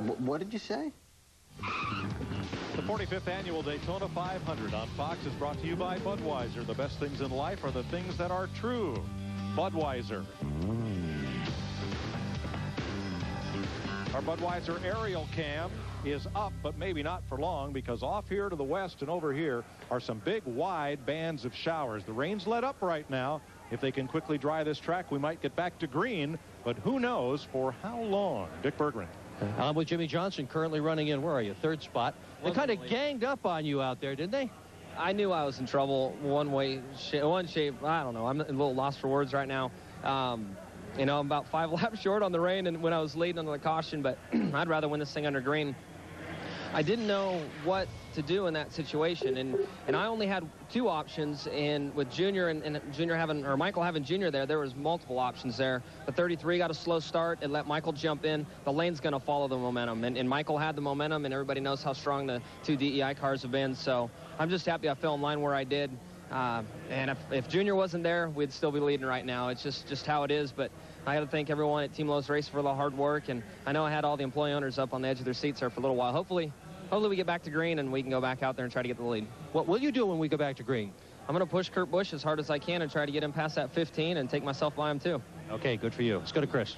What did you say? The 45th annual Daytona 500 on Fox is brought to you by Budweiser. The best things in life are the things that are true. Budweiser. Our Budweiser aerial cam is up, but maybe not for long, because off here to the west and over here are some big wide bands of showers. The rain's let up right now. If they can quickly dry this track, we might get back to green, but who knows for how long. Dick Berggren. I'm with Jimmy Johnson, currently running in, where are you, third spot. They kind of ganged up on you out there, didn't they? I knew I was in trouble one shape. I don't know. I'm a little lost for words right now. You know, I'm about 5 laps short on the rain and when I was leading on the caution, but I'd rather win this thing under green. I didn't know what to do in that situation, and I only had 2 options, and with Junior and Junior having, or Michael having Junior there was multiple options there. The 33 got a slow start and let Michael jump in. The lane's going to follow the momentum, and Michael had the momentum, and everybody knows how strong the 2 DEI cars have been, so I'm just happy I fell in line where I did. And if Junior wasn't there, we'd still be leading right now. It's just how it is, but I got to thank everyone at Team Lowe's Race for the hard work, and I know I had all the employee owners up on the edge of their seats there for a little while. Hopefully we get back to green and we can go back out there and try to get the lead. What will you do when we go back to green? I'm going to push Kurt Busch as hard as I can and try to get him past that 15 and take myself by him too. Okay, good for you. Let's go to Chris.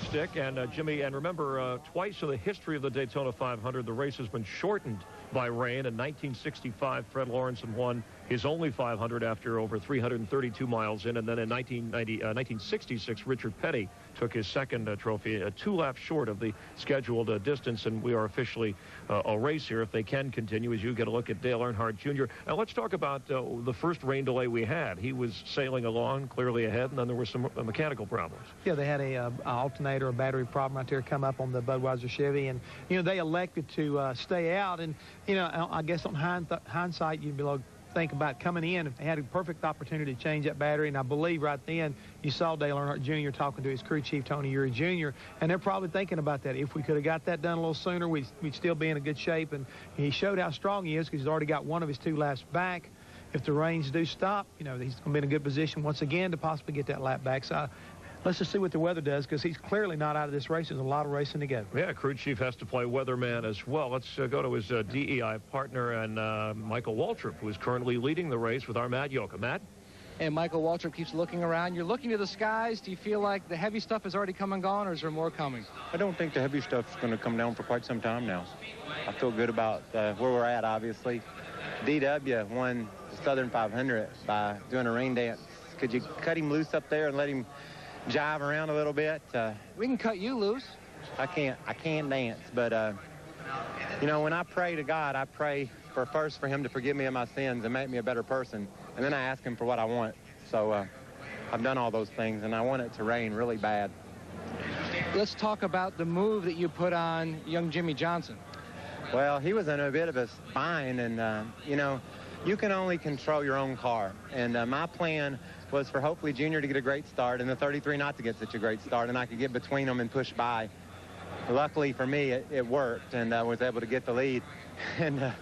Stick and Jimmy, and remember, twice in the history of the Daytona 500, the race has been shortened by rain. In 1965, Fred Lawrenson won his only 500 after over 332 miles in, and then in 1966, Richard Petty took his second trophy, 2 laps short of the scheduled distance, and we are officially a race here. If they can continue, as you get a look at Dale Earnhardt Jr. Now let's talk about the first rain delay we had. He was sailing along clearly ahead, and then there were some mechanical problems. Yeah, they had a alternator, a battery problem out there come up on the Budweiser Chevy, and you know, they elected to stay out. And you know, I guess on hindsight, you'd be like, think about coming in. They had a perfect opportunity to change that battery, and I believe right then you saw Dale Earnhardt Jr. talking to his crew chief, Tony Uri Jr., and they're probably thinking about that. If we could have got that done a little sooner, we'd still be in a good shape. And he showed how strong he is because he's already got one of his 2 laps back. If the rains do stop, you know, he's going to be in a good position once again to possibly get that lap back. So let's just see what the weather does, because he's clearly not out of this race. There's a lot of racing to go. Yeah, crew chief has to play weatherman as well. Let's go to his DEI partner and Michael Waltrip, who is currently leading the race with our Matt Yoka. Matt? And Michael Waltrip keeps looking around. You're looking to the skies. Do you feel like the heavy stuff has already come and gone, or is there more coming? I don't think the heavy stuff's going to come down for quite some time now. I feel good about where we're at, obviously. DW won the Southern 500 by doing a rain dance. Could you cut him loose up there and let him jive around a little bit? We can cut you loose. I can't dance, but you know, when I pray to God, I pray first for him to forgive me of my sins and make me a better person, and then I ask him for what I want. So I've done all those things, and I want it to rain really bad. Let's talk about the move that you put on young Jimmy Johnson. Well, he was in a bit of a bind, and you know, you can only control your own car, and my plan was for hopefully Junior to get a great start and the 33 not to get such a great start, and I could get between them and push by. Luckily for me, it worked, and I was able to get the lead. And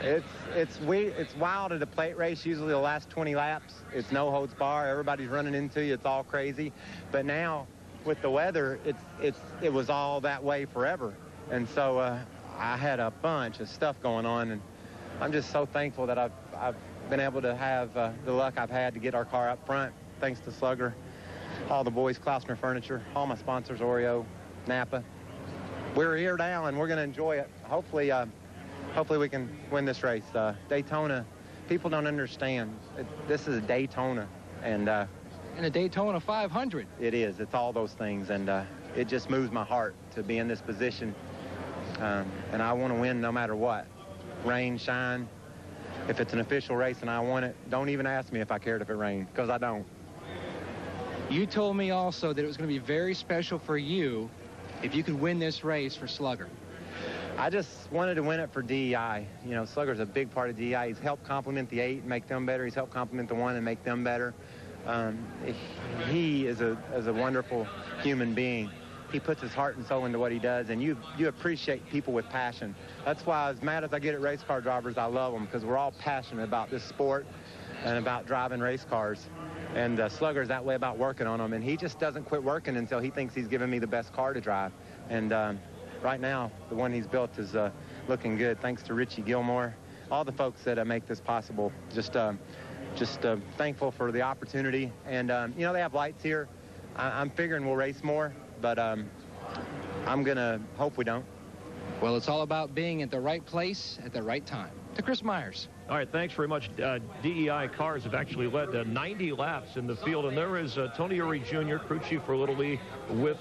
it's wild at a plate race. Usually the last 20 laps, it's no holds bar. Everybody's running into you. It's all crazy. But now with the weather, it was all that way forever. And so I had a bunch of stuff going on, and I'm just so thankful that I've been able to have the luck I've had to get our car up front, thanks to Slugger, all the boys, Klausner Furniture, all my sponsors, Oreo, Napa. We're here now, and we're going to enjoy it. Hopefully we can win this race. Daytona, people don't understand. This is Daytona, and a Daytona 500. It is. It's all those things, and it just moves my heart to be in this position. And I want to win no matter what, rain, shine. If it's an official race and I want it, don't even ask me if I cared if it rained, because I don't. You told me also that it was going to be very special for you if you could win this race for Slugger. I just wanted to win it for DEI. You know, Slugger's a big part of DEI. He's helped complement the 8 and make them better. He's helped complement the 1 and make them better. He is a wonderful human being. He puts his heart and soul into what he does, and you appreciate people with passion. That's why, as mad as I get at race car drivers, I love them, because we're all passionate about this sport and about driving race cars. And Slugger's that way about working on them, and he just doesn't quit working until he thinks he's giving me the best car to drive. And right now, the one he's built is looking good, thanks to Richie Gilmore, all the folks that make this possible. Just thankful for the opportunity. And, you know, they have lights here. I'm figuring we'll race more, but I'm going to hope we don't. Well, it's all about being at the right place at the right time. To Chris Myers. All right, thanks very much. DEI cars have actually led 90 laps in the field, and there is Tony Uri Jr., crew chief for Little League, with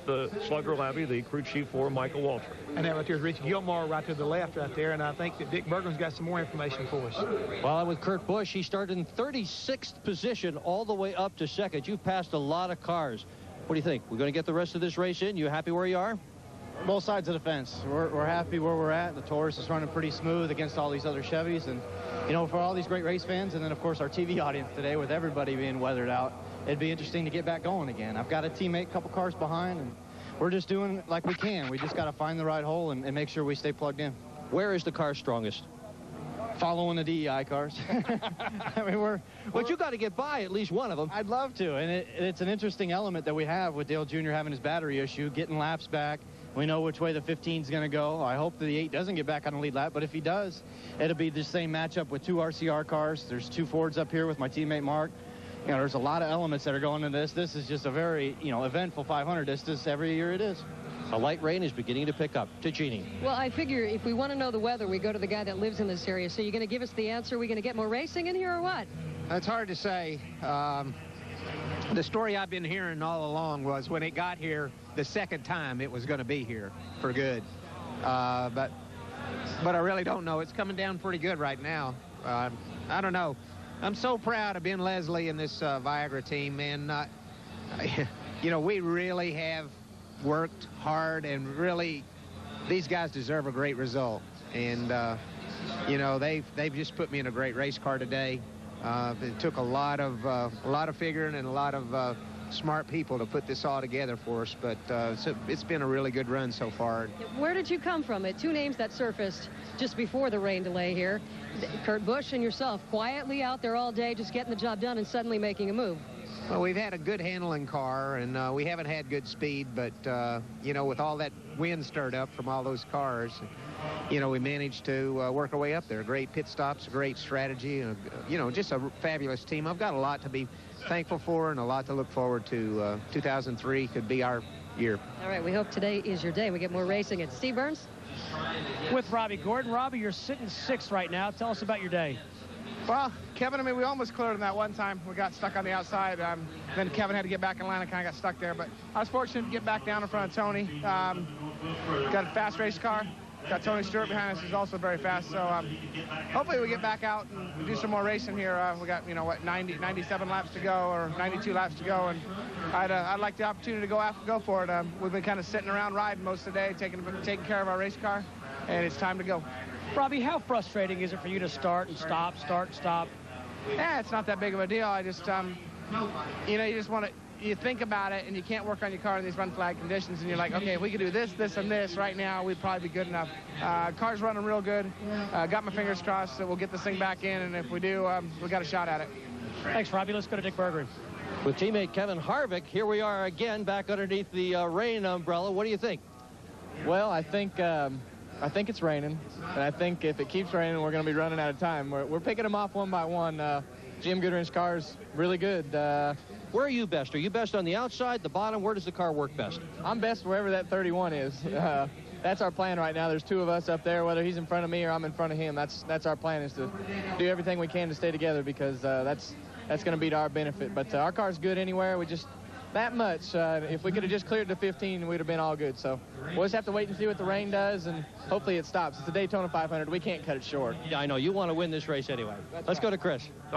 Slugger Labby, the crew chief for Michael Waltrip. And that right there is Richie Gilmore right to the left right there, and I think that Dick Bergman's got some more information for us. Well, with Kurt Busch, he started in 36th position all the way up to second. You've passed a lot of cars. What do you think? We're going to get the rest of this race in? You happy where you are? Both sides of the fence. We're happy where we're at. The Taurus is running pretty smooth against all these other Chevys. And, you know, for all these great race fans, and then, of course, our TV audience today with everybody being weathered out, it'd be interesting to get back going again. I've got a teammate a couple cars behind, and we're just doing like we can. We just got to find the right hole and make sure we stay plugged in. Where is the car strongest? Following the DEI cars. I mean, But you got to get by at least one of them. I'd love to. And it's an interesting element that we have with Dale Jr. having his battery issue, getting laps back. We know which way the 15 is going to go. I hope the 8 doesn't get back on the lead lap, but if he does, it'll be the same matchup with 2 RCR cars. There's 2 Fords up here with my teammate Mark. You know, there's a lot of elements that are going into this. This is just a very, you know, eventful 500. This every year it is. A light rain is beginning to pick up. To Jeannie. Well, I figure if we want to know the weather, we go to the guy that lives in this area. So you're going to give us the answer? We're going to get more racing in here or what? It's hard to say. The story I've been hearing all along was when it got here the second time, it was going to be here for good. But I really don't know. It's coming down pretty good right now. I don't know. I'm so proud of Ben Leslie and this Viagra team, man. You know, we really have worked hard, and really these guys deserve a great result. And you know, they've just put me in a great race car today. It took a lot of figuring and a lot of smart people to put this all together for us, but it's been a really good run so far. Where did you come from? 2 names that surfaced just before the rain delay here. Kurt Busch and yourself, quietly out there all day, just getting the job done and suddenly making a move. Well, we've had a good handling car, and we haven't had good speed, but, you know, with all that wind stirred up from all those cars, you know, we managed to work our way up there. Great pit stops, a great strategy, you know, just a fabulous team. I've got a lot to be thankful for and a lot to look forward to. 2003 could be our year. All right, we hope today is your day. We get more racing. It's Steve Burns. With Robbie Gordon. Robbie, you're sitting 6th right now. Tell us about your day. Well, Kevin, I mean, we almost cleared him that one time. We got stuck on the outside. Then Kevin had to get back in line and kind of got stuck there. But I was fortunate to get back down in front of Tony. Got a fast race car. Got Tony Stewart behind us, who's also very fast. So hopefully we get back out and do some more racing here. We got, you know, what, 97 laps to go or 92 laps to go. And I'd like the opportunity to go for it. We've been kind of sitting around riding most of the day, taking care of our race car. And it's time to go. Robbie, how frustrating is it for you to start and stop, start and stop? Yeah, it's not that big of a deal. I just, you know, you just want to, you think about it, and you can't work on your car in these run flag conditions, and you're like, okay, if we could do this, this, and this right now, we'd probably be good enough. Car's running real good. Got my fingers crossed that we'll get this thing back in, and if we do, we got a shot at it. Thanks, Robbie. Let's go to Dick Berger. With teammate Kevin Harvick, here we are again back underneath the rain umbrella. What do you think? Well, I think it's raining, and I think if it keeps raining, we're going to be running out of time. We're picking them off one by one. Jim Goodwin's car's really good. Where are you best? Are you best on the outside, the bottom? Where does the car work best? I'm best wherever that 31 is. That's our plan right now. There's 2 of us up there, whether he's in front of me or I'm in front of him. That's our plan, is to do everything we can to stay together, because that's going to be to our benefit. But our car's good anywhere. We just that much. If we could have just cleared the 15, we'd have been all good. So we'll just have to wait and see what the rain does, and hopefully it stops. It's a Daytona 500. We can't cut it short. Yeah, I know. You want to win this race anyway. Let's go to Chris. All right.